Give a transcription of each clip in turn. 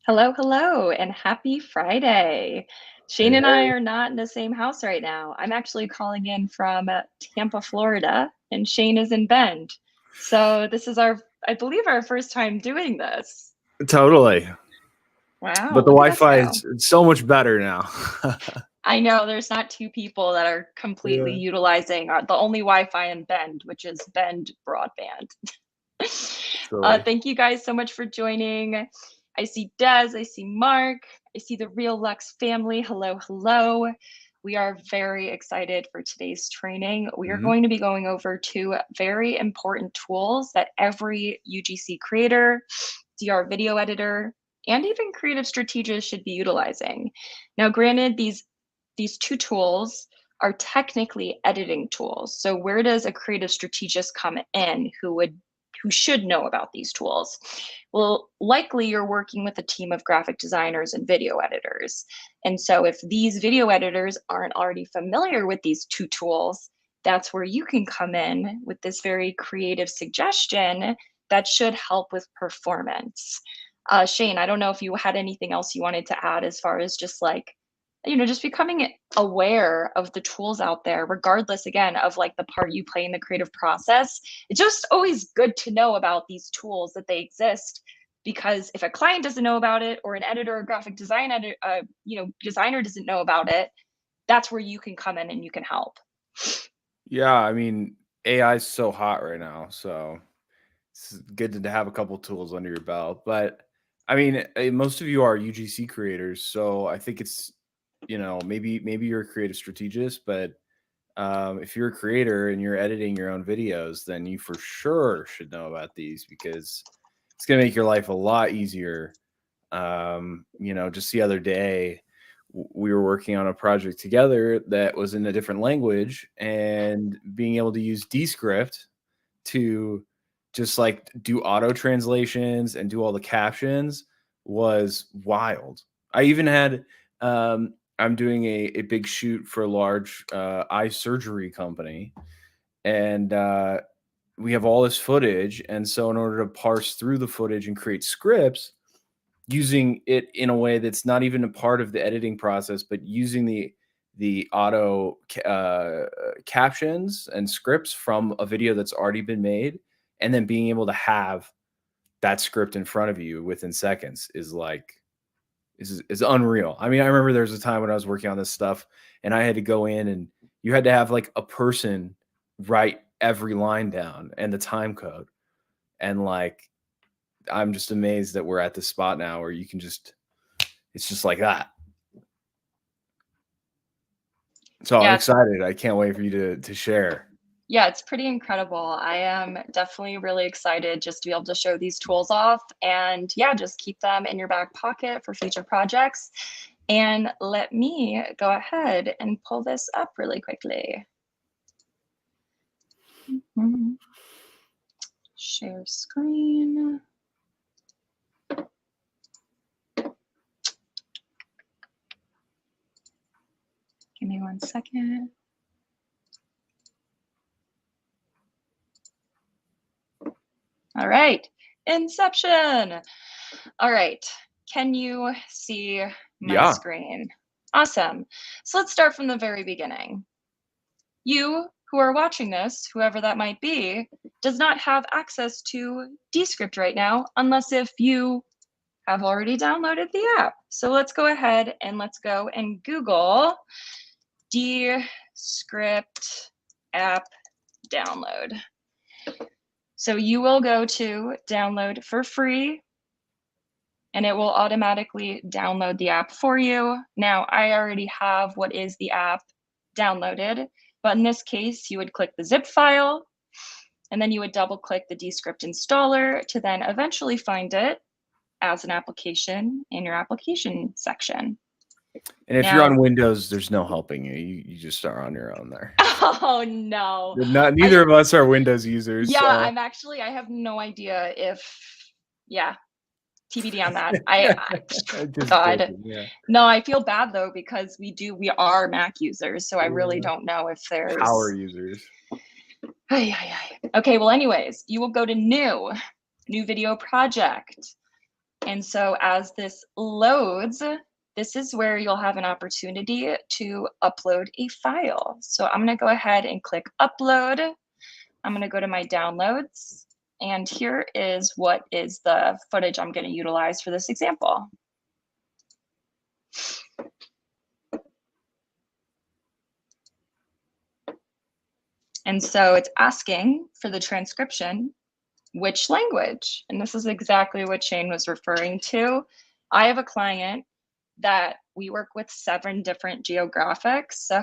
Hello, hello, and happy Friday. Shane Hey, and I hey. are not in the same house right now. I'm actually calling in from Tampa, Florida, and Shane is in Bend. So this is I believe, our first time doing this. Totally. Wow, But the look at us Wi-Fi go. is so much better now. I know there's not two people that are completely Yeah. utilizing the only Wi-Fi in Bend, which is Bend broadband. Totally. Thank you guys so much for joining. I see Des, I see Mark, I see the Real Lux family. Hello, hello. We are very excited for today's training. We are Mhm. going to be going over two very important tools that every UGC creator, DR video editor, and even creative strategist should be utilizing. Now, granted, these two tools are technically editing tools. So where does a creative strategist come in who should know about these tools? Well, likely you're working with a team of graphic designers and video editors. And so if these video editors aren't already familiar with these two tools, that's where you can come in with this very creative suggestion that should help with performance. Shane, I don't know if you had anything else you wanted to add as far as just like, just becoming aware of the tools out there, regardless again of like the part you play in the creative process. It's just always good to know about these tools that they exist, because if a client doesn't know about it, or an editor or graphic design designer doesn't know about it, that's where you can come in and you can help. Yeah, I mean, AI is so hot right now, so it's good to have a couple tools under your belt. But I mean, most of you are UGC creators, so I think it's maybe you're a creative strategist, but if you're a creator and you're editing your own videos, then you for sure should know about these because it's gonna make your life a lot easier. Just the other day, we were working on a project together that was in a different language, and being able to use Descript to just like do auto translations and do all the captions was wild. I even had, I'm doing a big shoot for a large eye surgery company, and we have all this footage. And so, in order to parse through the footage and create scripts, using it in a way that's not even a part of the editing process, but using the auto captions and scripts from a video that's already been made, and then being able to have that script in front of you within seconds is like is unreal. I mean, I remember there was a time when I was working on this stuff and I had to go in and you had to have like a person write every line down and the time code. And like I'm just amazed that we're at this spot now where you can just it's just like that. So I'm Yeah, excited. I can't wait for you to share. yeah, it's pretty incredible. I am definitely really excited just to be able to show these tools off, and yeah, just keep them in your back pocket for future projects. And let me go ahead and pull this up really quickly. Share screen. Give me 1 second. All right, Inception. All right, can you see my Yeah. screen? Awesome. So let's start from the very beginning. You who are watching this, whoever that might be, does not have access to Descript right now, unless if you have already downloaded the app. So let's go ahead and let's go and Google Descript app download. So you will go to download for free, and it will automatically download the app for you. Now, I already have what is the app downloaded, but in this case, you would click the zip file, and then you would double click the Descript installer to then eventually find it as an application in your application section. And if you're Now, on Windows, there's no helping you. You just are on your own there. oh no, Not I neither of us are Windows users, yeah, so I have no idea if, yeah, TBD on that. just God, joking. Yeah. no, I feel bad though, because we are Mac users, so I really Yeah. don't know if Power there's. users. Okay, well, anyways, you will go to new video project. And so as this loads, this is where you'll have an opportunity to upload a file. So I'm gonna go ahead and click upload. I'm gonna go to my downloads, and here is what is the footage I'm gonna utilize for this example. And so it's asking for the transcription, which language? And this is exactly what Shane was referring to. I have a client that we work with 7 different geographics. So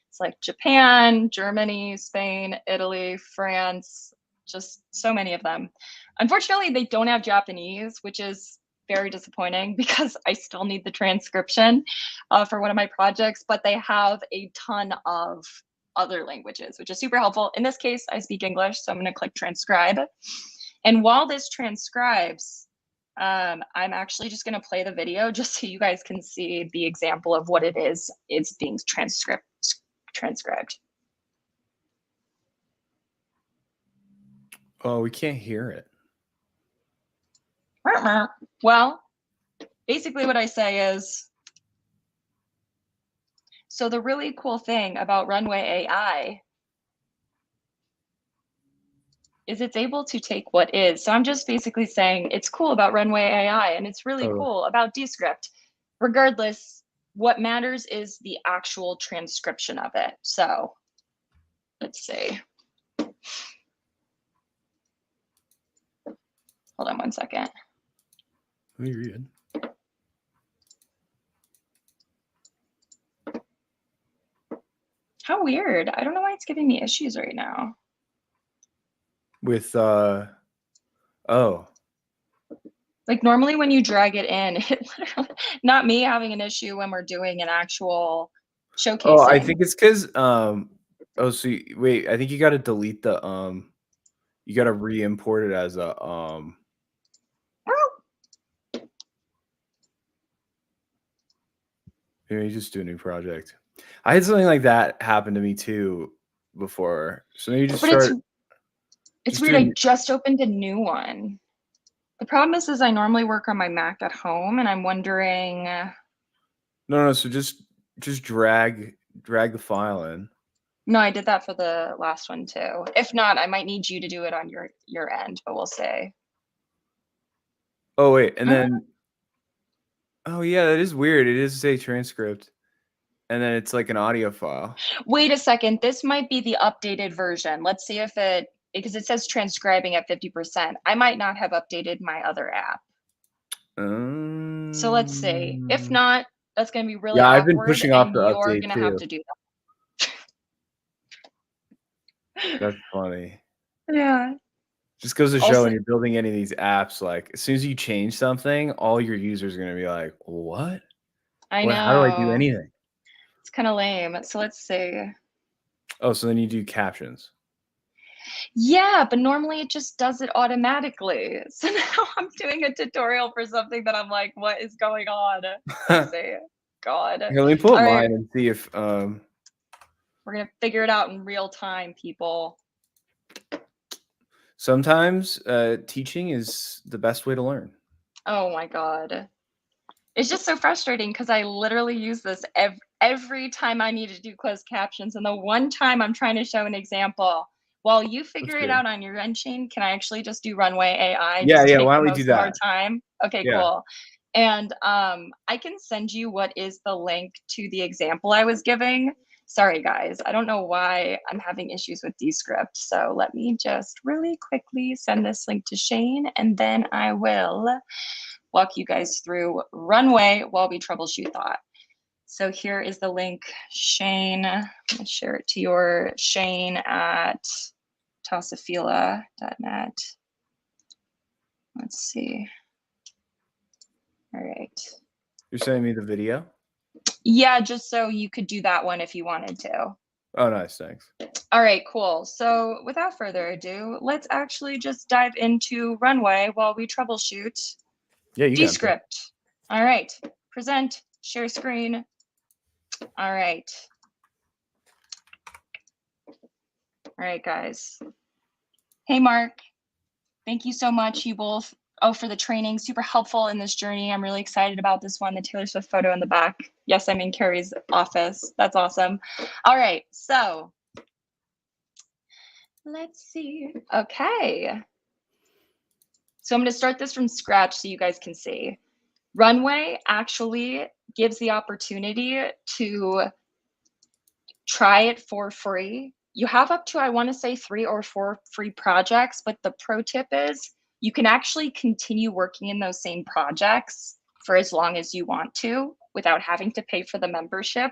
it's like Japan, Germany, Spain, Italy, France, just so many of them. Unfortunately, they don't have Japanese, which is very disappointing because I still need the transcription for one of my projects, but they have a ton of other languages, which is super helpful. In this case, I speak English, so I'm going to click transcribe. And while this transcribes, I'm actually just going to play the video just so you guys can see the example of what it is it's being transcribed. Oh, we can't hear it. Well, basically what I say is, so the really cool thing about Runway AI is it's able to take what is. So I'm just basically saying it's cool about Runway AI and it's really cool about Descript. Regardless, what matters is the actual transcription of it. So let's see. Hold on one second. Let me read it. How weird. I don't know why it's giving me issues right now. With oh. Like normally when you drag it in, it literally, not me having an issue when we're doing an actual showcasing. Oh, I think it's because oh, so wait, I think you got to delete the you got to re-import it as a maybe just do a new project. I had something like that happen to me too before. So maybe just start. It's weird. I just opened a new one. The problem is I normally work on my Mac at home, and I'm wondering. No. So just drag the file in. No, I did that for the last one too. If not, I might need you to do it on your end, but we'll see. Oh wait, and then. Oh yeah, that is weird. It is a transcript, and then it's like an audio file. Wait a second. This might be the updated version. Let's see if because it says transcribing at 50%. I might not have updated my other app. So let's see. If not, that's going to be really awkward. I've been pushing off the update. You're going to have to do that. That's funny. Yeah. Just goes to show when you're building any of these apps, like as soon as you change something, all your users are going to be like, what? I know. How do I do anything? It's kind of lame. So let's see. Oh, so then you do captions. Yeah, but normally it just does it automatically. So now I'm doing a tutorial for something that I'm like, what is going on? Let's see. God. Here, let me pull up mine and see if we're gonna figure it out in real time, people. Sometimes teaching is the best way to learn. Oh my God. It's just so frustrating because I literally use this every time I need to do closed captions. And the one time I'm trying to show an example, while you figure it out on your end, Shane, can I actually just do Runway AI? Yeah. Why don't we do that? More time? Okay, cool. And I can send you what is the link to the example I was giving. Sorry, guys. I don't know why I'm having issues with Descript. So let me just really quickly send this link to Shane, and then I will walk you guys through Runway while we troubleshoot that. So here is the link, Shane. I'm gonna share it to your Shane at tossafila.net. Let's see. All right. You're sending me the video? Yeah, just so you could do that one if you wanted to. Oh, nice. Thanks. All right, cool. So without further ado, let's actually just dive into Runway while we troubleshoot. Yeah, you Descript. All right. Present, share screen. All right. All right, guys. Hey, Mark. Thank you so much. You both Oh, for the training, super helpful in this journey. I'm really excited about this one, the Taylor Swift photo in the back. Yes, I'm in Carrie's office. That's awesome. All right, so let's see. Okay. So I'm going to start this from scratch so you guys can see. Runway actually gives the opportunity to try it for free. You have up to, I want to say, 3 or 4 free projects, but the pro tip is you can actually continue working in those same projects for as long as you want to without having to pay for the membership.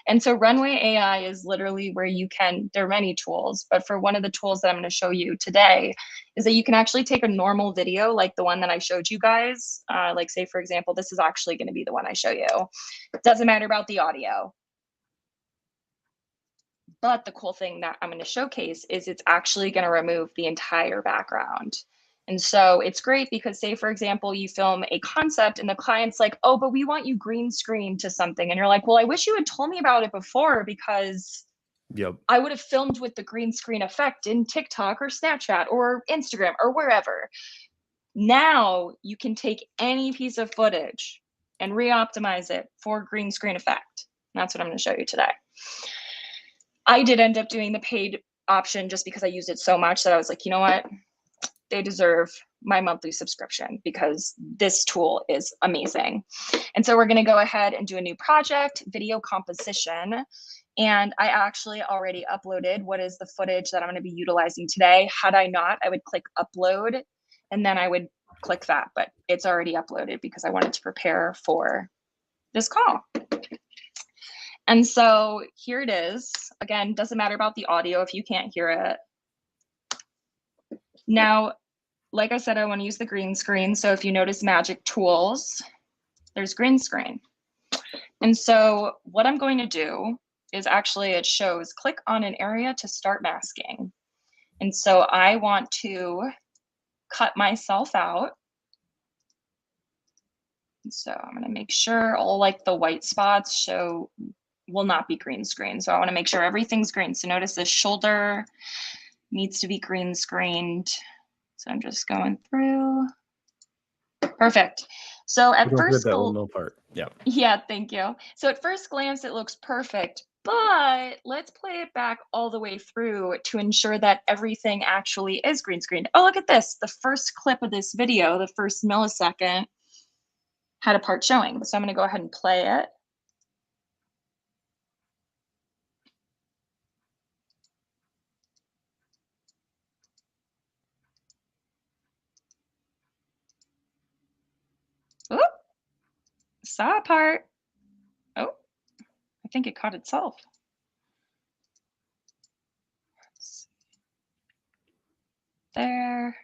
And so Runway AI is literally where you can, there are many tools, but for one of the tools that I'm going to show you today is that you can actually take a normal video like the one that I showed you guys. Like say, for example, this is actually going to be the one I show you. It doesn't matter about the audio. But the cool thing that I'm going to showcase is it's actually going to remove the entire background. And so it's great because say, for example, you film a concept and the client's like, oh, but we want you green screen to something. And you're like, well, I wish you had told me about it before because I would have filmed with the green screen effect in TikTok or Snapchat or Instagram or wherever. Now you can take any piece of footage and re-optimize it for green screen effect. And that's what I'm going to show you today. I did end up doing the paid option just because I used it so much that I was like, you know what? They deserve my monthly subscription because this tool is amazing. And so we're going to go ahead and do a new project, video composition. And I actually already uploaded what is the footage that I'm going to be utilizing today. Had I not, I would click upload and then I would click that, but it's already uploaded because I wanted to prepare for this call. And so here it is. Again, doesn't matter about the audio if you can't hear it. Now, like I said, I want to use the green screen. So if you notice magic tools, there's green screen. And so what I'm going to do is actually it shows click on an area to start masking. And so I want to cut myself out. And so I'm going to make sure all like the white spots will not be green screen. So I want to make sure everything's green. So notice this shoulder needs to be green screened. So I'm just going through. Perfect. So at first, that little part. Yeah. Yeah, thank you. So at first glance, it looks perfect, but let's play it back all the way through to ensure that everything actually is green screened. Oh, look at this. The first clip of this video, the first millisecond, had a part showing. So I'm going to go ahead and play it. Oop, saw a part. Oh, I think it caught itself. There.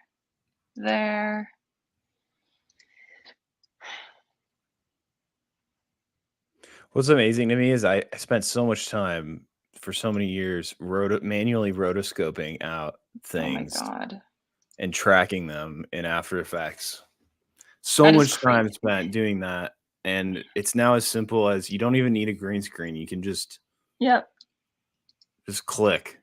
What's amazing to me is I spent so much time for so many years manually rotoscoping out things and tracking them in After Effects. So much time spent doing that. And it's now as simple as you don't even need a green screen. You can just click.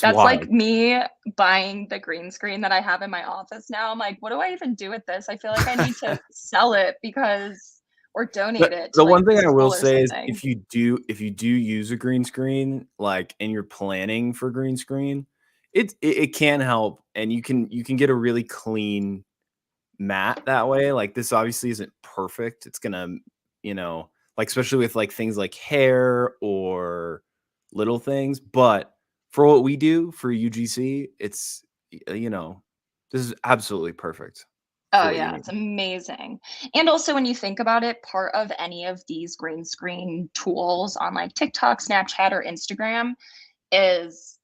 That's like me buying the green screen that I have in my office now. I'm like, what do I even do with this? I feel like I need to sell it or donate it. The one thing I will say is if you do use a green screen, like, and you're planning for green screen, it can help, and you can get a really clean matte that way. Like, this obviously isn't perfect. It's gonna, like, especially with like things like hair or little things, but for what we do for UGC, it's, this is absolutely perfect. Oh yeah, it's amazing. And also when you think about it, part of any of these green screen tools on like TikTok, Snapchat, or Instagram is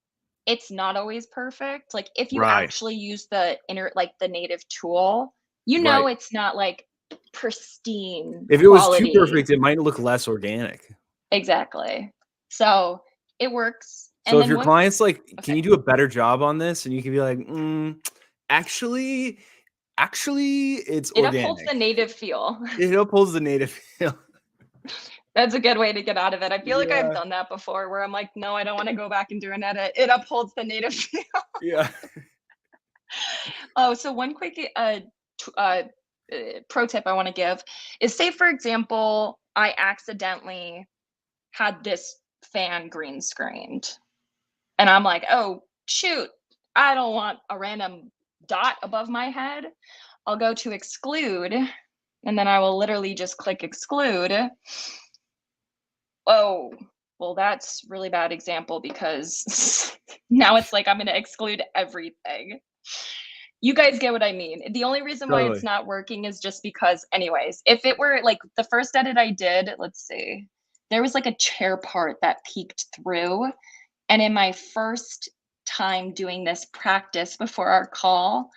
it's not always perfect. Like if you actually use the native tool, it's not like pristine. If it was too perfect, it might look less organic. Exactly. So it works. So if your client's like, can you do a better job on this? And you can be like, actually, it's organic. It upholds the native feel. It upholds the native feel. That's a good way to get out of it. I feel like I've done that before where I'm like, no, I don't want to go back and do an edit. It upholds the native feel. Yeah. Oh, so one quick pro tip I want to give is, say for example, I accidentally had this fan green screened and I'm like, oh shoot, I don't want a random dot above my head. I'll go to exclude and then I will literally just click exclude. Oh, well, that's really bad example because now it's like I'm going to exclude everything. You guys get what I mean. The only reason why it's not working is just because, anyways, if it were like the first edit I did, let's see, there was like a chair part that peeked through. And in my first time doing this practice before our call,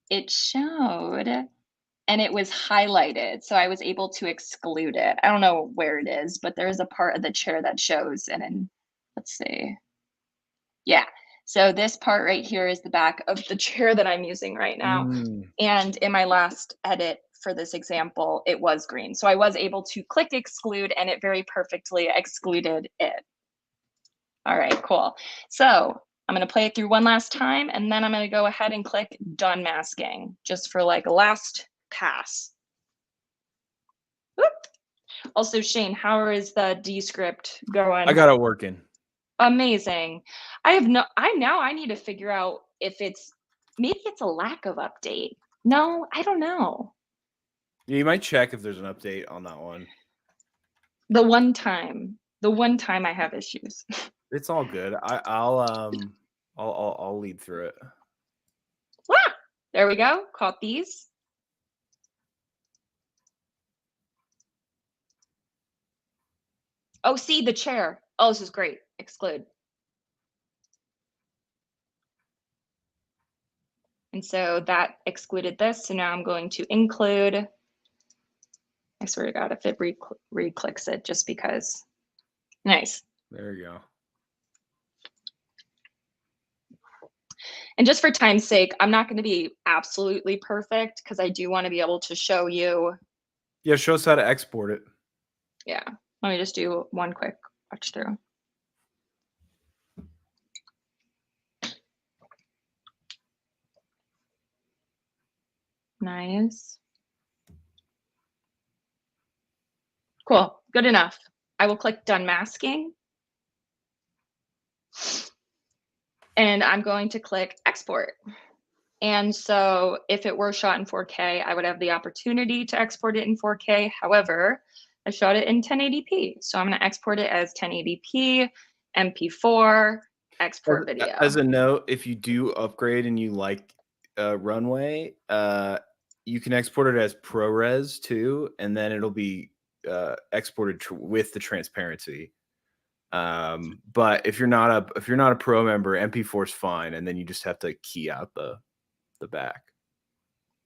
it showed and it was highlighted. So I was able to exclude it. I don't know where it is, but there's a part of the chair that shows. And then let's see. Yeah. So this part right here is the back of the chair that I'm using right now. And in my last edit for this example, it was green. So I was able to click exclude and it very perfectly excluded it. All right, cool. So I'm going to play it through one last time and then I'm going to go ahead and click done masking just for like a last pass. Whoop. Also, Shane, how is the Descript going? I got it working. Amazing. I need to figure out if maybe it's a lack of update. No, I don't know. Yeah, you might check if there's an update on that one. The one time I have issues. It's all good. I'll lead through it. Ah, there we go. Caught these. Oh, see the chair. Oh, this is great. Exclude. And so that excluded this. So now I'm going to include. I swear to God, if it re-clicks it just because. Nice. There you go. And just for time's sake, I'm not going to be absolutely perfect because I do want to be able to show you. Yeah, show us how to export it. Yeah. Let me just do one quick watch through. Nice. Cool. Good enough. I will click done masking. And I'm going to click export. And so if it were shot in 4K, I would have the opportunity to export it in 4K. However, I shot it in 1080p. So I'm going to export it as 1080p, MP4, export video. As a note, if you do upgrade and you like Runway, you can export it as ProRes too, and then it'll be exported with the transparency. But if you're not a pro member, MP4 is fine, and then you just have to key out the back.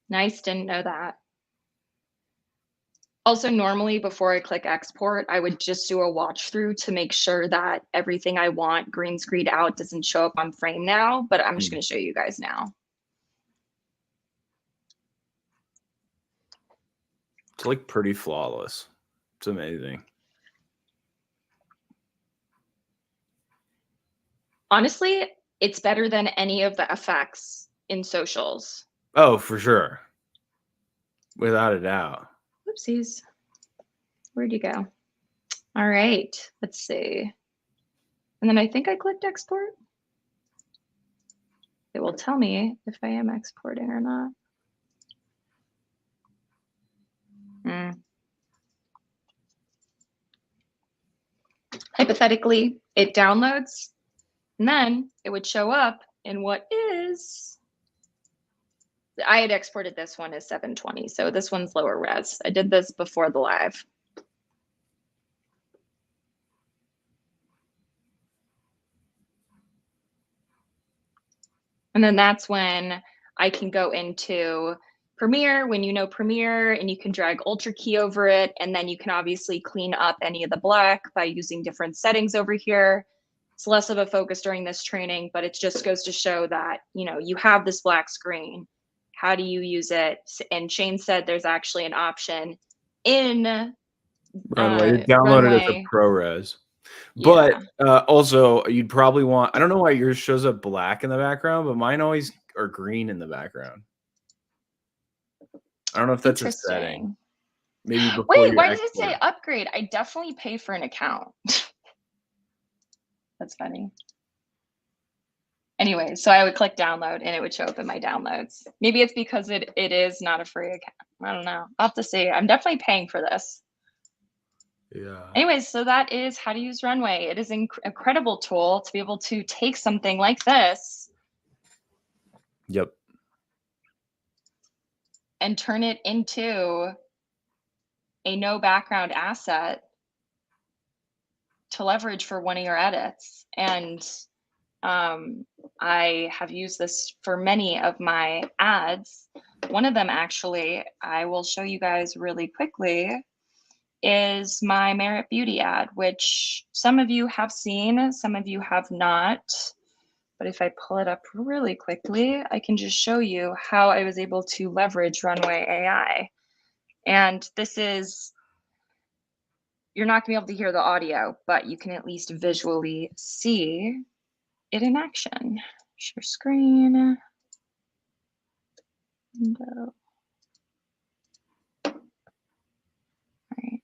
Nice, didn't know that. Also, normally before I click export, I would just do a watch through to make sure that everything I want green screened out doesn't show up on frame now, but I'm just going to show you guys now. It's like pretty flawless. It's amazing. Honestly, it's better than any of the effects in socials. Oh, for sure. Without a doubt. Oopsies. Where'd you go? All right, let's see. And then I think I clicked export. It will tell me if I am exporting or not. Hypothetically, it downloads, and then it would show up in what is, I had exported this one as 720, so this one's lower res. I did this before the live. And then that's when I can go into Premiere, when you know Premiere, and you can drag Ultra Key over it, and then you can obviously clean up any of the black by using different settings over here. It's less of a focus during this training, but it just goes to show that, you know, you have this black screen. How do you use it? And Shane said there's actually an option in Runway. Download it as a ProRes. But also, you'd probably want, I don't know why yours shows up black in the background, but mine always are green in the background. I don't know if that's a setting. Interesting. Maybe before Wait, you why does it say export. upgrade? I definitely pay for an account. That's funny. Anyway, so I would click download and it would show up in my downloads. Maybe it's because it is not a free account. I don't know. I'll have to see. I'm definitely paying for this. Yeah. Anyways, so that is how to use Runway. It is an incredible tool to be able to take something like this Yep. and turn it into a no background asset to leverage for one of your edits. And I have used this for many of my ads. One of them, actually, I will show you guys really quickly, is my Merit Beauty ad, which some of you have seen, some of you have not. But if I pull it up really quickly, I can just show you how I was able to leverage Runway AI. And this is, you're not gonna be able to hear the audio, but you can at least visually see it in action. Share screen, window. Right.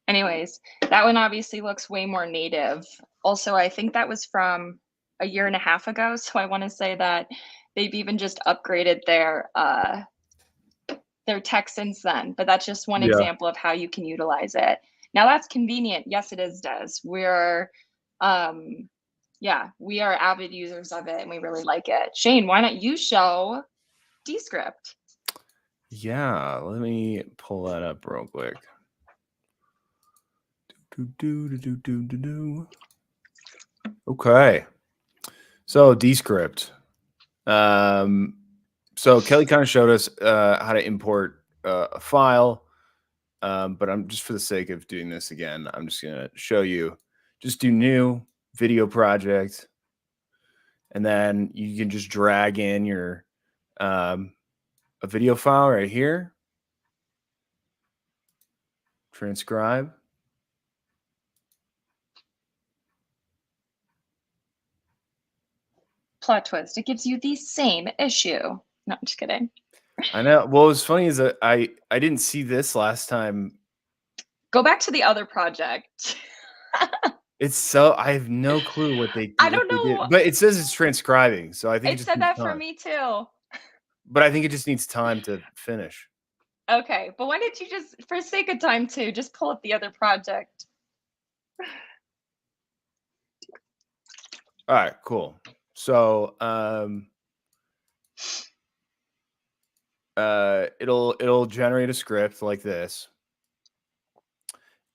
Anyways, that one obviously looks way more native. Also, I think that was from a year and a half ago, so I want to say that they've even just upgraded their tech since then. But that's just one Yeah. example of how you can utilize it. Now that's convenient. Yes, it is, Des. We're yeah, we are avid users of it and we really like it. Shane, why don't you show Descript? Yeah. Let me pull that up real quick. Okay. So Descript. So Kelly kind of showed us how to import a file. But I'm just for the sake of doing this again, I'm just gonna show you. Just do new video project, and then you can just drag in your a video file right here. Transcribe. Plot twist, it gives you the same issue. No, I'm just kidding. I know. Well, what's funny is that I didn't see this last time. Go back to the other project. It's so I have no clue what they I what don't they know. did, but it says it's transcribing, so I think it It just said needs that for time. me too. But I think it just needs time to finish. Okay, but why didn't you just, for sake of time too, just pull up the other project? All right, cool. So it'll generate a script like this.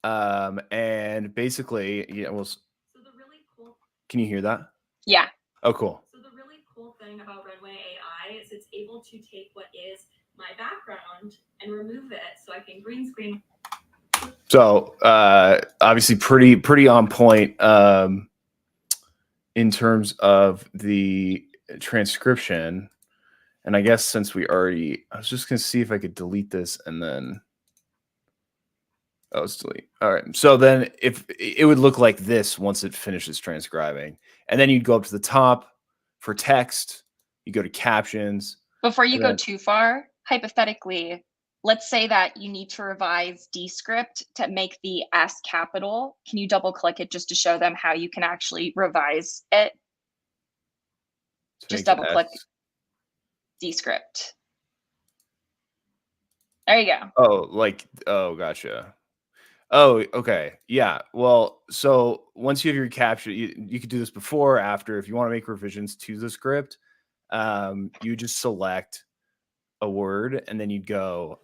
And basically, yeah, well, So the really cool. can you hear that? Yeah. Oh, cool. So the really cool thing about Runway AI is it's able to take what is my background and remove it, so I can green screen. So obviously, pretty on point in terms of the transcription. And I guess since we already, I was just gonna see if I could delete this and then. Oh, it's delete. All right. So then if it would look like this once it finishes transcribing. And then you'd go up to the top for text, you go to captions. Before you And go then, too far, hypothetically, let's say that you need to revise Descript to make the S capital. Can you double click it just to show them how you can actually revise it? to Just make the double click S. Descript. There you go. Oh, gotcha. Oh, okay. Yeah. Well, so once you have your caption, you could do this before or after. If you want to make revisions to the script, you just select a word and then you'd go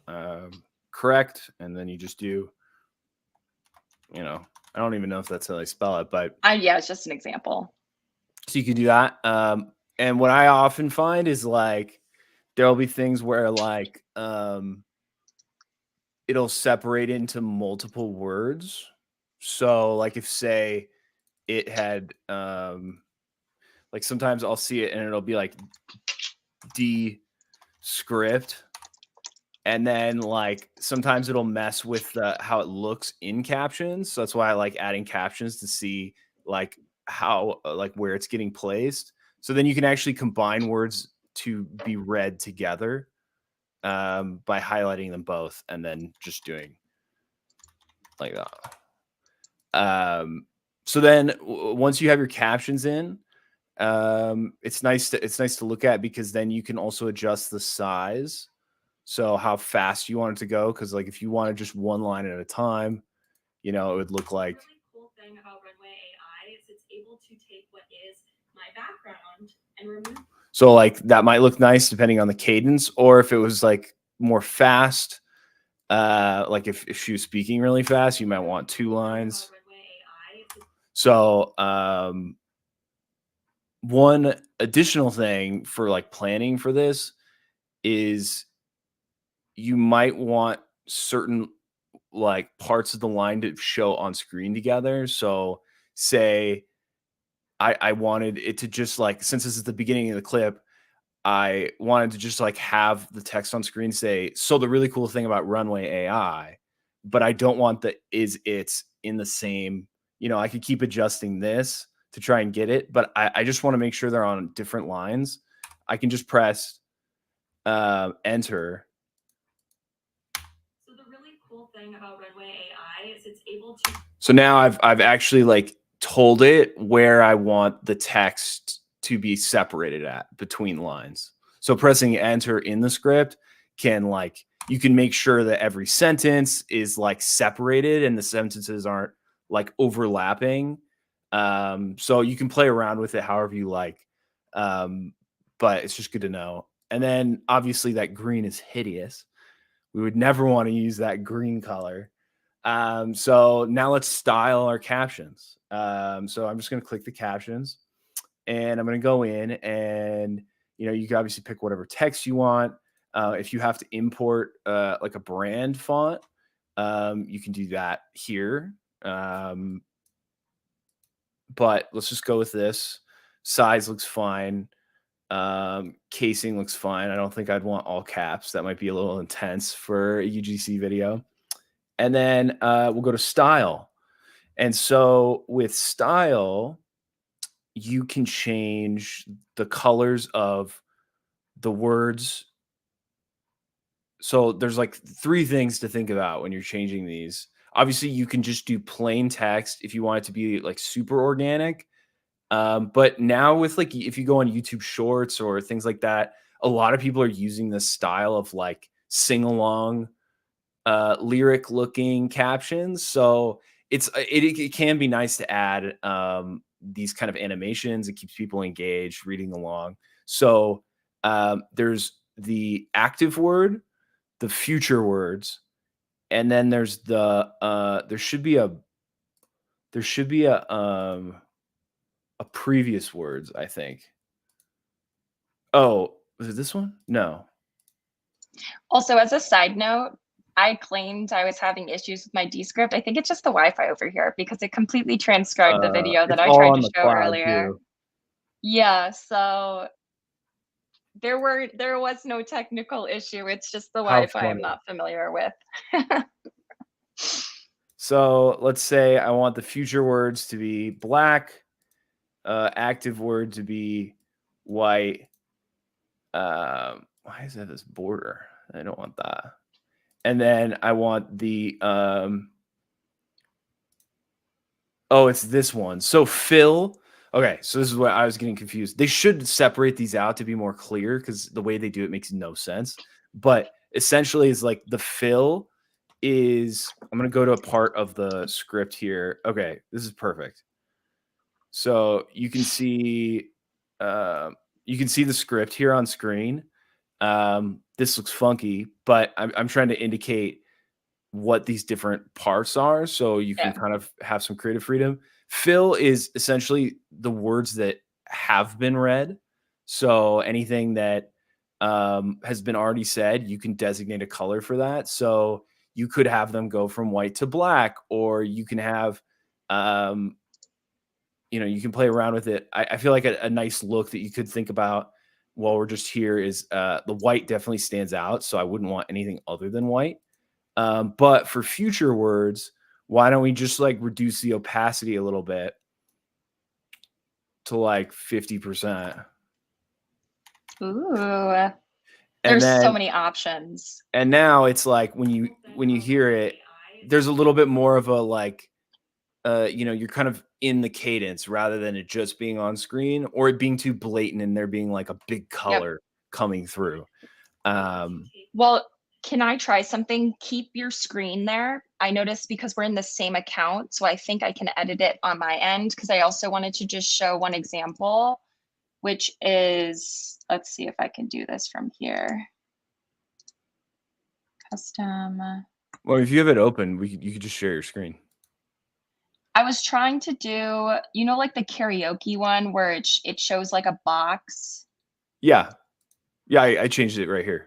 correct. And then you just do, I don't even know if that's how they spell it, but Yeah, it's just an example. so you could do that. And what I often find is like there'll be things where like it'll separate into multiple words. So like if say it had Like sometimes I'll see it and it'll be like Descript, and then like sometimes it'll mess with how it looks in captions. So that's why I like adding captions to see like how like where it's getting placed. So then you can actually combine words to be read together by highlighting them both and then just doing like that. So then once you have your captions in, it's nice to look at, because then you can also adjust the size. So how fast you want it to go. Cause like if you wanted just one line at a time, you know, it would look like. The really cool thing about Runway AI is it's able to take what is my background and remove. So like that might look nice depending on the cadence, or if it was like more fast, like if she was speaking really fast, you might want 2 lines. So one additional thing for like planning for this is you might want certain like parts of the line to show on screen together. So say I wanted it to just like, since this is the beginning of the clip, I wanted to just like have the text on screen say, so the really cool thing about Runway AI, but I don't want the it's in the same, you know, I could keep adjusting this to try and get it, but I just want to make sure they're on different lines. I can just press enter. So the really cool thing about Runway AI is it's able to. So now I've actually like told it where I want the text to be separated at between lines. So pressing enter in the script can like, you can make sure that every sentence is like separated and the sentences aren't like overlapping. So you can play around with it however you like. But it's just good to know. And then obviously that green is hideous. We would never want to use that green color. So now let's style our captions. So I'm just going to click the captions and I'm going to go in and, you know, you can obviously pick whatever text you want. If you have to import like a brand font, you can do that here. But let's just go with this. Size looks fine. Casing looks fine. I don't think I'd want all caps. That might be a little intense for a UGC video. And then we'll go to style. And so with style, you can change the colors of the words. So there's like 3 things to think about when you're changing these. Obviously, you can just do plain text if you want it to be like super organic. But now with like, if you go on YouTube Shorts or things like that, a lot of people are using this style of like sing along lyric looking captions. So it can be nice to add these kind of animations. It keeps people engaged reading along. So there's the active word, the future words, and then there's the there should be a previous words, I think. Oh, was it this one? No. Also, as a side note, I claimed I was having issues with my Descript. I think it's just the Wi-Fi over here because it completely transcribed the video that It's I all tried on to the show cloud earlier. too. Yeah, so there was no technical issue. It's just the How Wi-Fi I'm funny. not familiar with. So let's say I want the future words to be black, active word to be white. Why is that this border? I don't want that. And then I want the oh, it's this one. So fill. Okay, so this is what I was getting confused. They should separate these out to be more clear because the way they do it makes no sense. But essentially, is like the fill is. I'm gonna go to a part of the script here. Okay, this is perfect. So you can see the script here on screen. This looks funky, but I'm trying to indicate what these different parts are so you can Yeah. kind of have some creative freedom. Fill is essentially the words that have been read. So anything that has been already said, you can designate a color for that. So you could have them go from white to black, or you can have you can play around with it. I feel like a nice look that you could think about while we're just here is the white definitely stands out. So I wouldn't want anything other than white. But for future words, why don't we just like reduce the opacity a little bit to like 50%? Ooh, And there's so then, many options. and now it's like when you hear it, there's a little bit more of a like, you're kind of in the cadence rather than it just being on screen or it being too blatant and there being like a big color coming through. Well, can I try something? Keep your screen there. I noticed because we're in the same account, so I think I can edit it on my end because I also wanted to just show one example, which is, let's see if I can do this from here. Custom. Well, if you have it open, you could just share your screen. I was trying to do, like the karaoke one where it shows like a box. Yeah. Yeah, I changed it right here.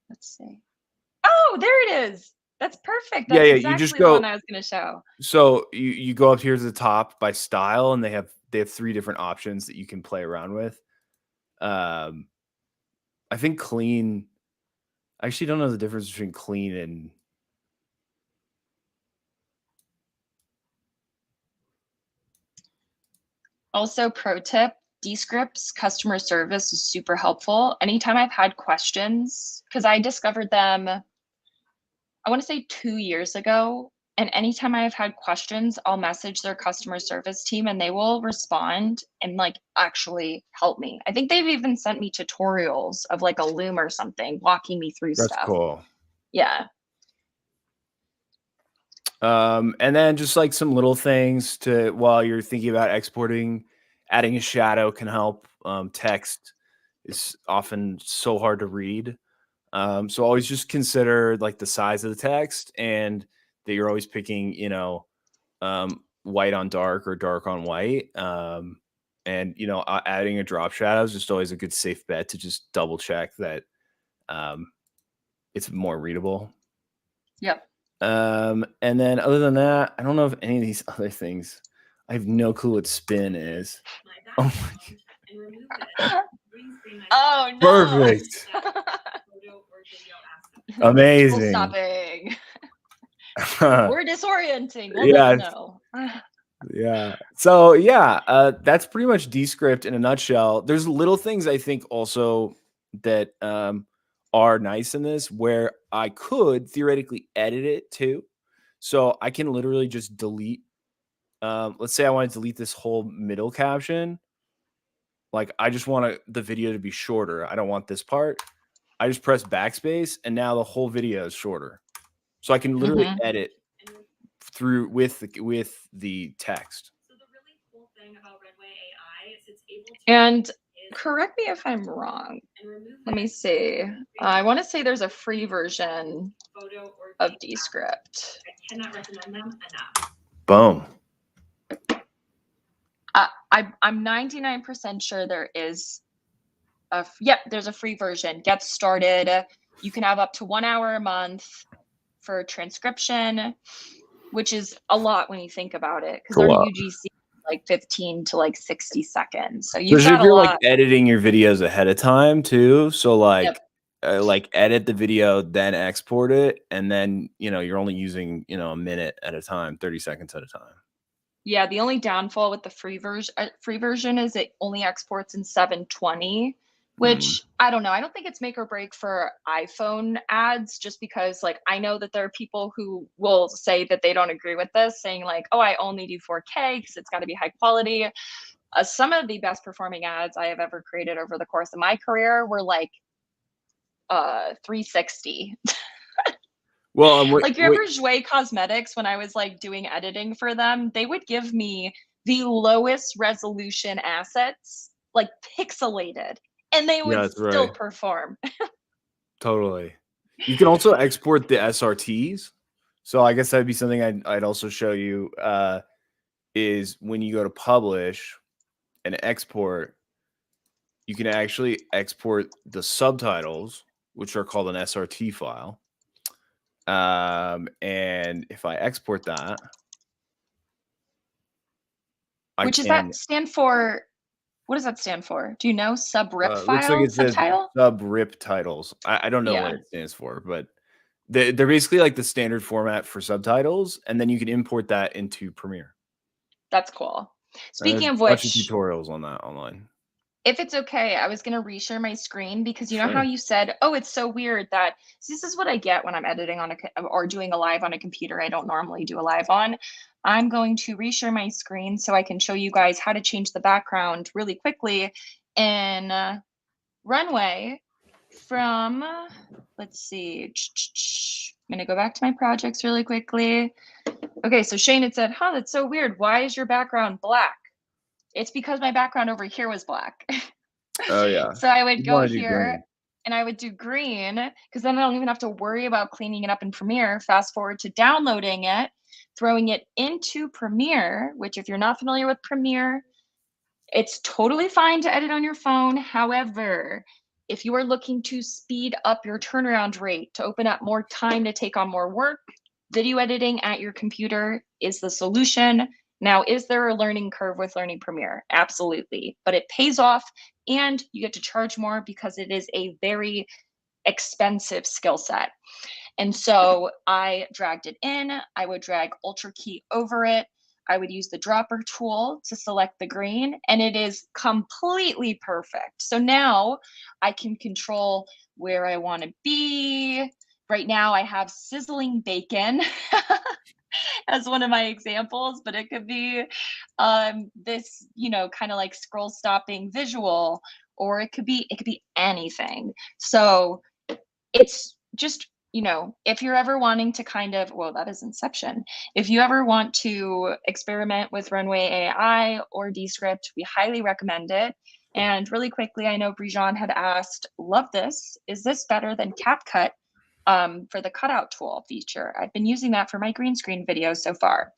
Let's see. Oh, there it is. That's perfect. That's Yeah, exactly you just the go. one I was going to show. So you go up here to the top by style, and they have 3 different options that you can play around with. I think clean. I actually don't know the difference between clean and. Also, pro tip, Descript's customer service is super helpful. Anytime I've had questions, because I discovered them, I want to say 2 years ago. And anytime I've had questions, I'll message their customer service team and they will respond and like actually help me. I think they've even sent me tutorials of like a loom or something, walking me through That's stuff. cool. Yeah. And then just like some little things to while you're thinking about exporting, adding a shadow can help. Text is often so hard to read. So always just consider like the size of the text and that you're always picking, white on dark or dark on white. And adding a drop shadow is just always a good safe bet to just double check that it's more readable. Yep. And then other than that, I don't know if any of these other things, I have no clue what spin is. Oh my Oh no. Perfect. Amazing. Full stopping. Or disorienting. We'll Yeah. never know. Yeah. So yeah, that's pretty much Descript in a nutshell. There's little things I think also that are nice in this where I could theoretically edit it too. So I can literally just delete. Let's say I want to delete this whole middle caption. Like I just want the video to be shorter. I don't want this part. I just press backspace and now the whole video is shorter. So I can literally edit through with the text. So the really cool thing about Runway AI is it's able to and correct me if I'm wrong. Let me see. I want to say there's a free version of Descript. I cannot recommend them enough. Boom. I'm 99% sure there is there's a free version. Get started. You can have up to 1 hour a month for transcription, which is a lot when you think about it, because our UGC like 15 to like 60 seconds. So you've got if you're like editing your videos ahead of time too. So like like edit the video, then export it, and then you're only using a minute at a time, 30 seconds at a time. Yeah, the only downfall with the free version is it only exports in 720, which I don't know. I don't think it's make or break for iPhone ads, just because like I know that there are people who will say that they don't agree with this, saying like, oh, I only do 4K because it's got to be high quality. Some of the best performing ads I have ever created over the course of my career were like 360. Well, like you remember Jouer Cosmetics, when I was like doing editing for them, they would give me the lowest resolution assets, like pixelated, and they would still perform. Totally. You can also export the SRTs. So I guess that'd be something I'd also show you is when you go to publish and export, you can actually export the subtitles, which are called an SRT file. And if I export that, I Which does can. that stand for? What does that stand for? Do you know? Sub-rip Looks like file? it says Subtitle? sub-rip titles. I don't know what Yeah, it stands for, but they're basically like the standard format for subtitles, and then you can import that into Premiere. that's cool. And there's Speaking of a bunch of which, tutorials on that online. if it's okay, I was gonna reshare my screen because you know how Sure. you said, "Oh, it's so weird that this is what I get when I'm editing on or doing a live on a computer I don't normally do a live on." I'm going to reshare my screen so I can show you guys how to change the background really quickly in Runway from, let's see, I'm gonna go back to my projects really quickly. Okay, so Shane had said, "Huh, that's so weird. Why is your background black?" It's because my background over here was black. Oh yeah. So I would You go want to do here green. and I would do green because then I don't even have to worry about cleaning it up in Premiere. Fast forward to downloading it, throwing it into Premiere, which if you're not familiar with Premiere, it's totally fine to edit on your phone. However, if you are looking to speed up your turnaround rate, to open up more time to take on more work, video editing at your computer is the solution. Now, is there a learning curve with learning Premiere? Absolutely, but it pays off and you get to charge more because it is a very expensive skill set. And so I dragged it in. I would drag Ultra Key over it. I would use the dropper tool to select the green, and it is completely perfect. So now I can control where I want to be. Right now I have sizzling bacon as one of my examples, but it could be this, you know, kind of like scroll stopping visual, or it could be anything. So it's just, you know, if you're ever wanting to kind of, well, that is Inception. If you ever want to experiment with Runway AI or Descript, we highly recommend it. And really quickly, I know Brijan had asked, love this. Is this better than CapCut for the cutout tool feature? I've been using that for my green screen videos so far.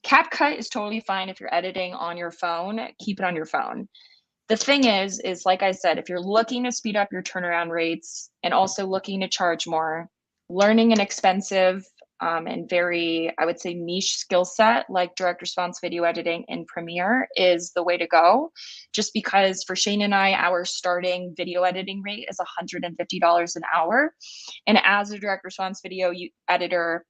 CapCut is totally fine if you're editing on your phone, keep it on your phone. The thing is like I said, if you're looking to speed up your turnaround rates and also looking to charge more, learning an expensive and very, I would say, niche skill set like direct response video editing in Premiere is the way to go. Just because for Shane and I, our starting video editing rate is $150 an hour. And as a direct response video editor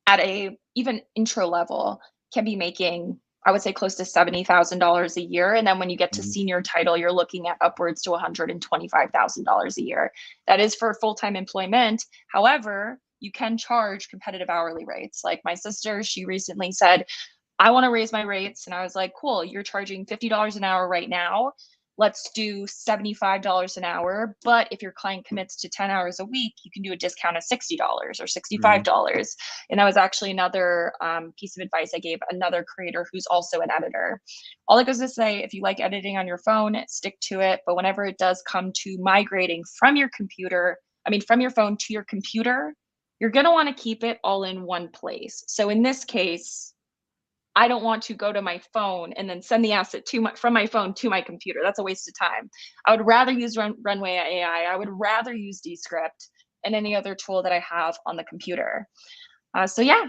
at a even intro level can be making, I would say, close to $70,000 a year. And then when you get to senior title, you're looking at upwards to $125,000 a year. That is for full-time employment. However, you can charge competitive hourly rates. Like my sister, she recently said, I want to raise my rates. And I was like, cool, you're charging $50 an hour right now. Let's do $75 an hour. But if your client commits to 10 hours a week, you can do a discount of $60 or $65. And that was actually another piece of advice I gave another creator who's also an editor. All it goes to say, if you like editing on your phone, stick to it. But whenever it does come to migrating from your from your phone to your computer, you're going to want to keep it all in one place. So in this case, I don't want to go to my phone and then send the asset from my phone to my computer. That's a waste of time. I would rather use Runway AI. I would rather use Descript and any other tool that I have on the computer. So yeah,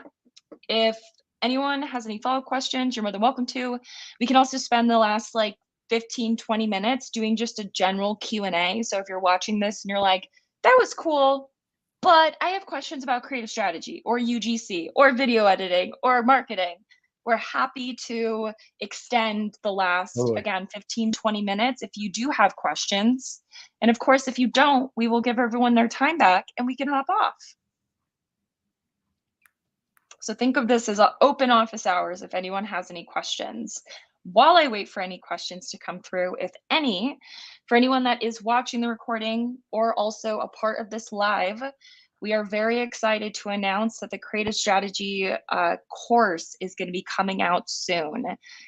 if anyone has any follow-up questions, you're more than welcome to. We can also spend the last like 15, 20 minutes doing just a general Q&A. So if you're watching this and you're like, that was cool, but I have questions about creative strategy or UGC or video editing or marketing, we're happy to extend the last, again, 15, 20 minutes if you do have questions. And of course, if you don't, we will give everyone their time back and we can hop off. So think of this as open office hours if anyone has any questions. While I wait for any questions to come through, if any, for anyone that is watching the recording or also a part of this live, we are very excited to announce that the Creative Strategy course is going to be coming out soon.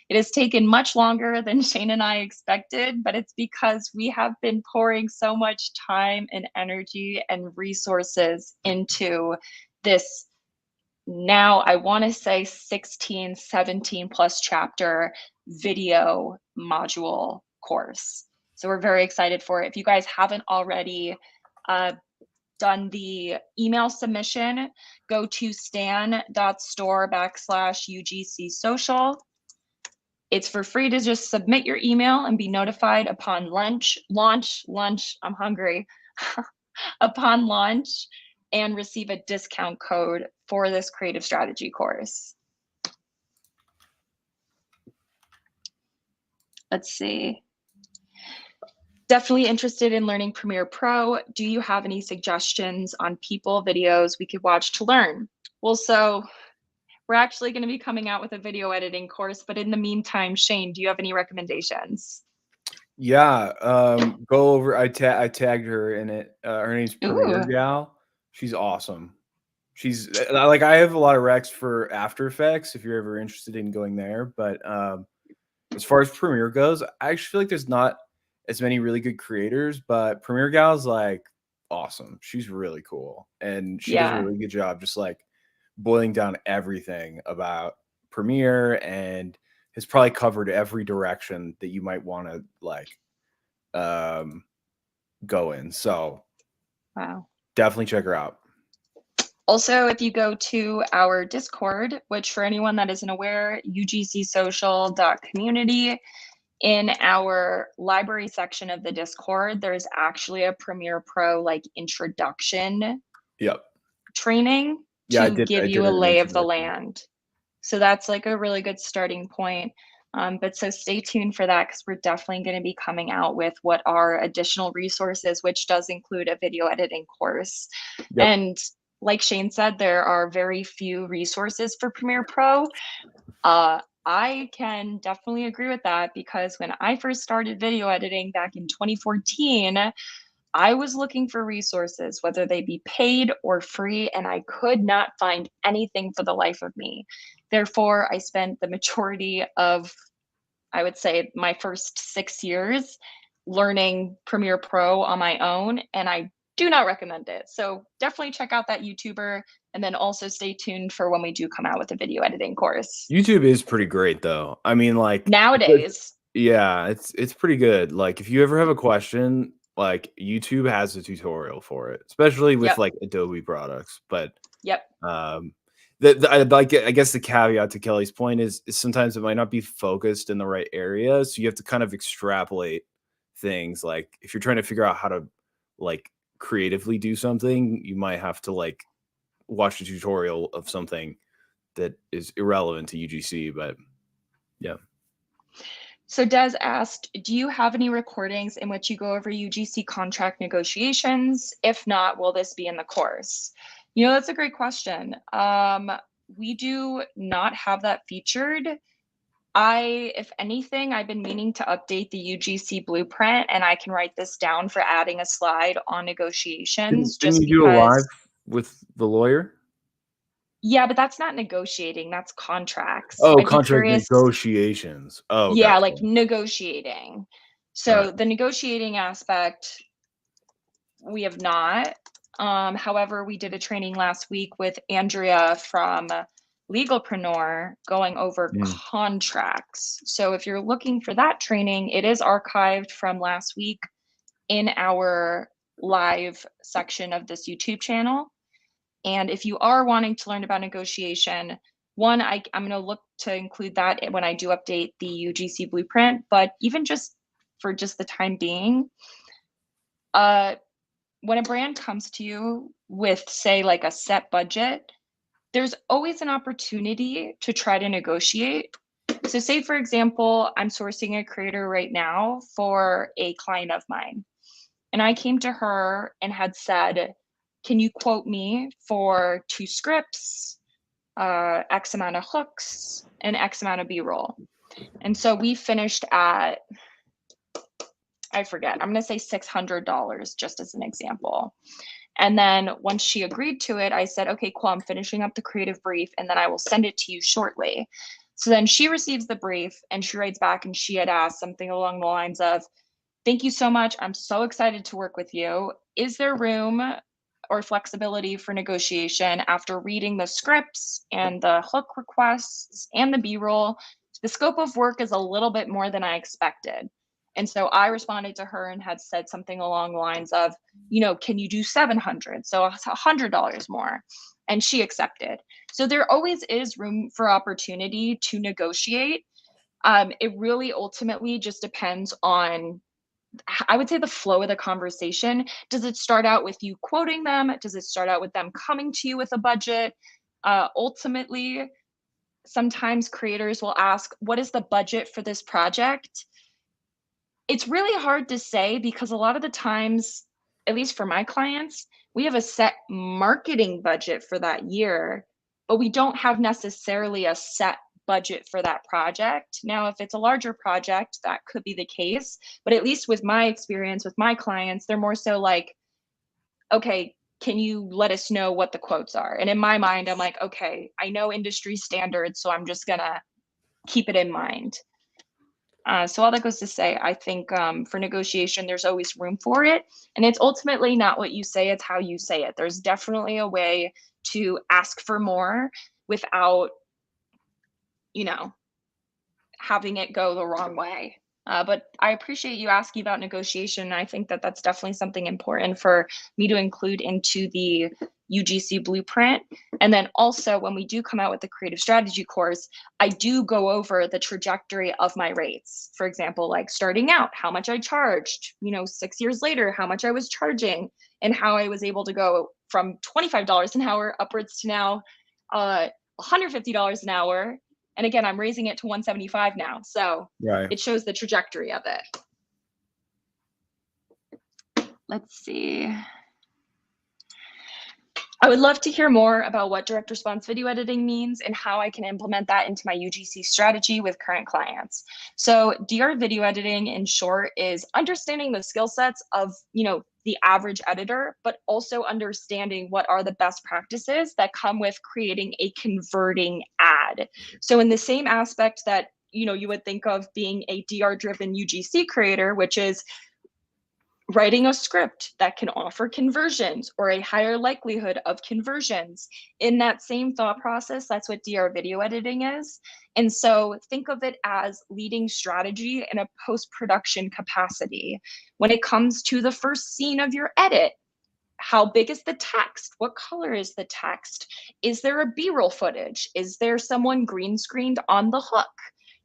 It has taken much longer than Shane and I expected, but it's because we have been pouring so much time and energy and resources into this. Now, I want to say 16, 17 plus chapter video module course. So we're very excited for it. If you guys haven't already done the email submission, go to stan.store/UGC Social. It's for free to just submit your email and be notified upon launch, I'm hungry, upon launch, and receive a discount code for this creative strategy course. Let's see. Definitely interested in learning Premiere Pro. Do you have any suggestions on people, videos we could watch to learn? Well, so we're actually going to be coming out with a video editing course, but in the meantime, Shane, do you have any recommendations? Yeah, go over. I tagged her in it. Her name's Premiere Ooh. Gal. She's awesome. She's like, I have a lot of recs for After Effects if you're ever interested in going there. But as far as Premiere goes, I actually feel like there's not as many really good creators, but Premiere Gal's like awesome. She's really cool, and she does a really good job just like boiling down everything about Premiere, and has probably covered every direction that you might want to like go in. So Wow. definitely check her out. Also, if you go to our Discord, which for anyone that isn't aware, ugcsocial.community, in our library section of the Discord, there's actually a Premiere Pro like introduction training to give you a lay of the land. So that's like a really good starting point. But so stay tuned for that, because we're definitely going to be coming out with what are additional resources, which does include a video editing course. And like Shane said, there are very few resources for Premiere Pro. I can definitely agree with that, because when I first started video editing back in 2014, I was looking for resources, whether they be paid or free, and I could not find anything for the life of me. Therefore, I spent the majority of, I would say, my first 6 years learning Premiere Pro on my own, and I do not recommend it. So definitely check out that YouTuber, and then also stay tuned for when we do come out with a video editing course. YouTube is pretty great though. I mean, like nowadays. Yeah, it's pretty good. Like if you ever have a question, like YouTube has a tutorial for it, especially with like Adobe products. But I guess the caveat to Kelly's point is sometimes it might not be focused in the right area, so you have to kind of extrapolate things. Like if you're trying to figure out how to like creatively do something, you might have to like watch a tutorial of something that is irrelevant to UGC. But yeah. So Des asked, do you have any recordings in which you go over UGC contract negotiations? If not, will this be in the course? You know, that's a great question. We do not have that featured. If anything, I've been meaning to update the UGC blueprint, and I can write this down for adding a slide on negotiations. Didn't you do a live with the lawyer? Yeah, but that's not negotiating, that's contracts. Oh, contract negotiations. Oh, yeah, gotcha. like negotiating. So the negotiating aspect, we have not. However, we did a training last week with Andrea from Legalpreneur going over contracts. So if you're looking for that training, it is archived from last week in our live section of this YouTube channel. And if you are wanting to learn about negotiation, one, I'm going to look to include that when I do update the UGC blueprint. But even just for just the time being, when a brand comes to you with, say, like a set budget, there's always an opportunity to try to negotiate. So say, for example, I'm sourcing a creator right now for a client of mine. And I came to her and had said, can you quote me for 2 scripts, X amount of hooks, and X amount of B-roll? And so we finished at, I forget, I'm going to say $600 just as an example. And then once she agreed to it, I said, okay, cool, I'm finishing up the creative brief, and then I will send it to you shortly. So then she receives the brief and she writes back, and she had asked something along the lines of, thank you so much. I'm so excited to work with you. Is there room or flexibility for negotiation? After reading the scripts and the hook requests and the B-roll, the scope of work is a little bit more than I expected. And so I responded to her and had said something along the lines of, you know, can you do 700? So $100 more. And she accepted. So there always is room for opportunity to negotiate. It really ultimately just depends on, I would say, the flow of the conversation. Does it start out with you quoting them? Does it start out with them coming to you with a budget? Ultimately, sometimes creators will ask, what is the budget for this project? It's really hard to say because a lot of the times, at least for my clients, we have a set marketing budget for that year, but we don't have necessarily a set budget for that project. Now, if it's a larger project, that could be the case, but at least with my experience with my clients, they're more so like, okay, can you let us know what the quotes are? And in my mind, I'm like, okay, I know industry standards, so I'm just gonna keep it in mind. So all that goes to say, I think for negotiation, there's always room for it. And it's ultimately not what you say, it's how you say it. There's definitely a way to ask for more without, you know, having it go the wrong way. But I appreciate you asking about negotiation. I think that that's definitely something important for me to include into the UGC blueprint. And then also when we do come out with the creative strategy course, I do go over the trajectory of my rates. For example, like starting out, how much I charged, 6 years later, how much I was charging, and how I was able to go from $25 an hour upwards to now $150 an hour. And again, I'm raising it to 175 now. So Right. it shows the trajectory of it. Let's see. I would love to hear more about what direct response video editing means and how I can implement that into my UGC strategy with current clients. So DR video editing, in short, is understanding the skill sets of, the average editor, but also understanding what are the best practices that come with creating a converting ad. So in the same aspect that, you would think of being a DR-driven UGC creator, which is writing a script that can offer conversions or a higher likelihood of conversions. In that same thought process, that's what DR video editing is. And so think of it as leading strategy in a post-production capacity. When it comes to the first scene of your edit, how big is the text? What color is the text? Is there a B-roll footage? Is there someone green screened on the hook?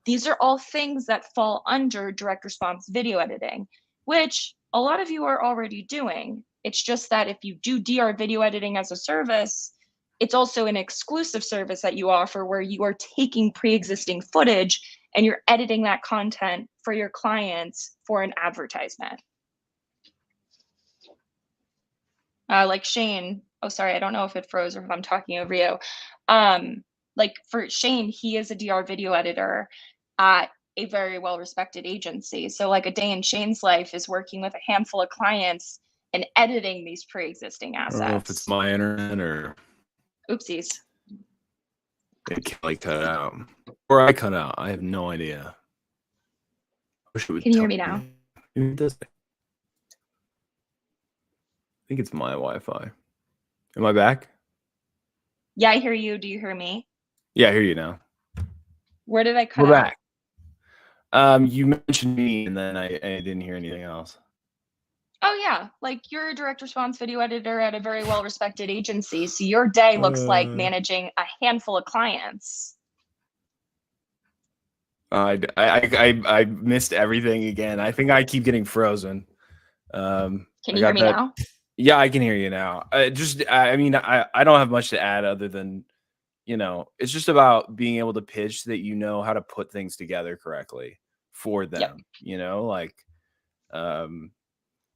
These are all things that fall under direct response video editing, which a lot of you are already doing. It's just that if you do DR video editing as a service, it's also an exclusive service that you offer where you are taking pre-existing footage and you're editing that content for your clients for an advertisement. Like Shane, oh, sorry, I don't know if it froze or if I'm talking over you. Like for Shane, he is a DR video editor at a very well-respected agency. So like a day in Shane's life is working with a handful of clients and editing these pre-existing assets. I don't know if it's my internet or oopsies. It can like cut out. Or I cut out. I have no idea. Can you hear me now? It does. I think it's my Wi-Fi. Am I back? Yeah, I hear you. Do you hear me? Yeah, I hear you now. Where did I cut We're out? back. You mentioned me, and then I didn't hear anything else. Oh yeah, like you're a direct response video editor at a very well-respected agency, so your day looks like managing a handful of clients. I missed everything again. I think I keep getting frozen. Can you hear me now? Yeah, I can hear you now. I mean, I don't have much to add other than, it's just about being able to pitch that how to put things together correctly for them. Yep.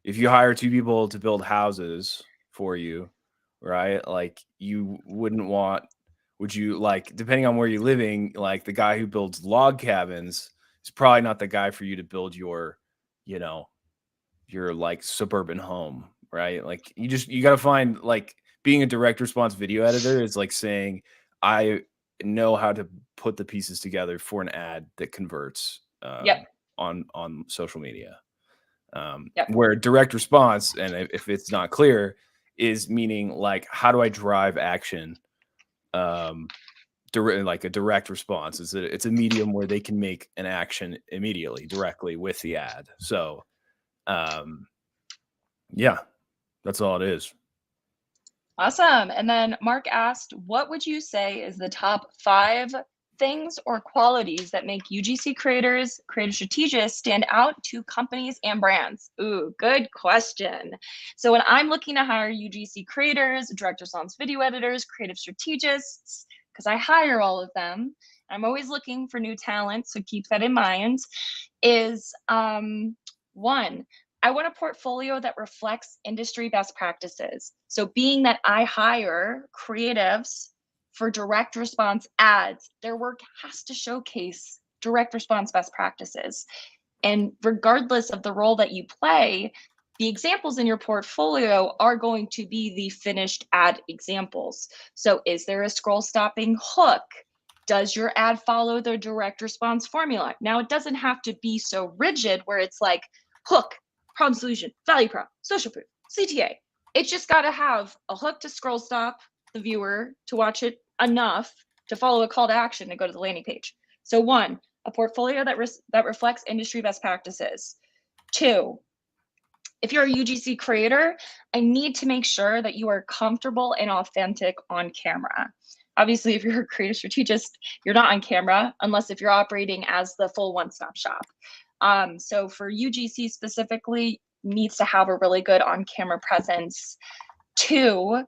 If you hire 2 people to build houses for you, right? Like you would you like, depending on where you're living, like the guy who builds log cabins is probably not the guy for you to build your like suburban home, right? Like you got to find, like, being a direct response video editor is like saying, I know how to put the pieces together for an ad that converts Yep. on social media. Yep. Where direct response, and if it's not clear, is meaning like, how do I drive action? Like a direct response it's a medium where they can make an action immediately, directly with the ad. So, yeah, that's all it is. Awesome. And then Mark asked, what would you say is the top 5 things or qualities that make UGC creators, creative strategists stand out to companies and brands? Ooh, good question. So when I'm looking to hire UGC creators, direct response video editors, creative strategists, because I hire all of them, I'm always looking for new talent, so keep that in mind, is one, I want a portfolio that reflects industry best practices. So being that I hire creatives for direct response ads, their work has to showcase direct response best practices. And regardless of the role that you play, the examples in your portfolio are going to be the finished ad examples. So is there a scroll stopping hook? Does your ad follow the direct response formula? Now, it doesn't have to be so rigid where it's like hook, problem solution, value prop, social proof, CTA. It's just got to have a hook to scroll stop the viewer to watch it enough to follow a call to action to go to the landing page. So one, a portfolio that reflects industry best practices. Two, if you're a UGC creator, I need to make sure that you are comfortable and authentic on camera. Obviously, if you're a creative strategist, you're not on camera unless if you're operating as the full one-stop shop. So for UGC specifically, needs to have a really good on-camera presence. Two,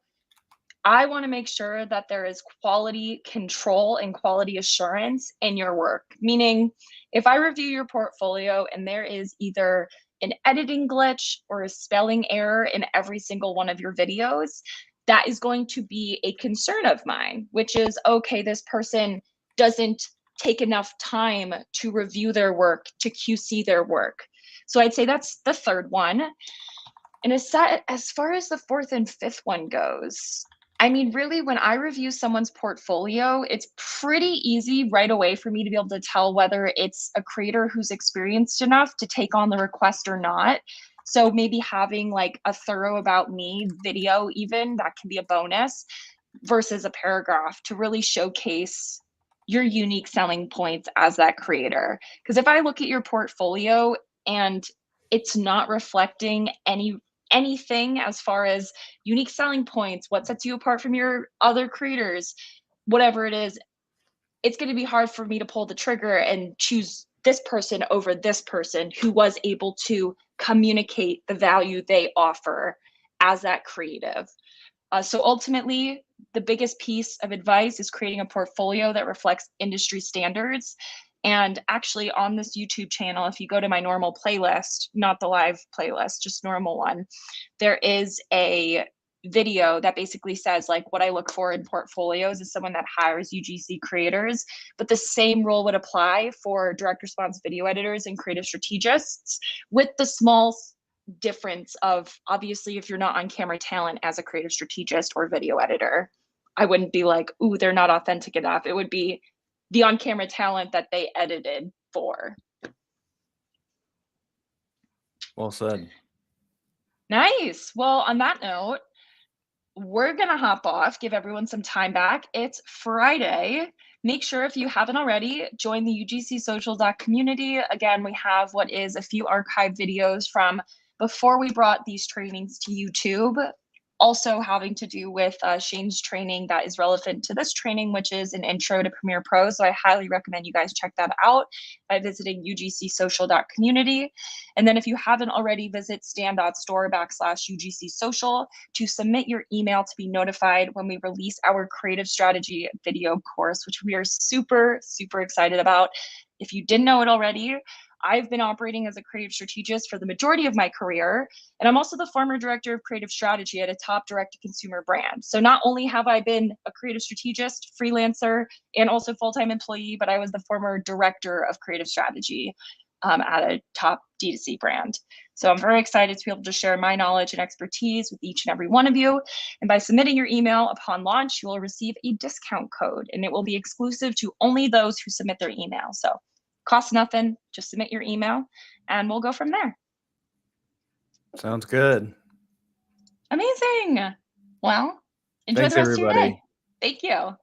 I want to make sure that there is quality control and quality assurance in your work. Meaning, if I review your portfolio and there is either an editing glitch or a spelling error in every single one of your videos, that is going to be a concern of mine, which is, okay, this person doesn't take enough time to review their work, to QC their work. So I'd say that's the third one. And as far as the fourth and fifth one goes, I mean, really, when I review someone's portfolio, it's pretty easy right away for me to be able to tell whether it's a creator who's experienced enough to take on the request or not. So maybe having like a thorough about me video, even that can be a bonus, versus a paragraph to really showcase your unique selling points as that creator. Because if I look at your portfolio and it's not reflecting anything as far as unique selling points, what sets you apart from your other creators, whatever it is, it's going to be hard for me to pull the trigger and choose this person over this person who was able to communicate the value they offer as that creative. So ultimately, the biggest piece of advice is creating a portfolio that reflects industry standards. And actually on this YouTube channel, if you go to my normal playlist, not the live playlist, just normal one, there is a video that basically says like what I look for in portfolios is someone that hires UGC creators, but the same rule would apply for direct response video editors and creative strategists, with the small difference of, obviously, if you're not on camera talent as a creative strategist or video editor, I wouldn't be like, ooh, they're not authentic enough. It would be the on-camera talent that they edited for. Well said. Nice. Well, on that note, we're going to hop off, give everyone some time back. It's Friday. Make sure, if you haven't already, join the UGC Social community. Again, we have what is a few archived videos from before we brought these trainings to YouTube, also having to do with Shane's training that is relevant to this training, which is an intro to Premiere Pro. So I highly recommend you guys check that out by visiting ugcsocial.community. And then if you haven't already, visit stan.store/UGC Social to submit your email to be notified when we release our creative strategy video course, which we are super, super excited about. If you didn't know it already, I've been operating as a creative strategist for the majority of my career, and I'm also the former director of creative strategy at a top direct-to-consumer brand. So not only have I been a creative strategist, freelancer, and also full-time employee, but I was the former director of creative strategy at a top D2C brand. So I'm very excited to be able to share my knowledge and expertise with each and every one of you. And by submitting your email upon launch, you will receive a discount code, and it will be exclusive to only those who submit their email. So costs nothing, just submit your email and we'll go from there. Sounds good. Amazing. Well, enjoy Thanks, the rest everybody. of your day. Thank you.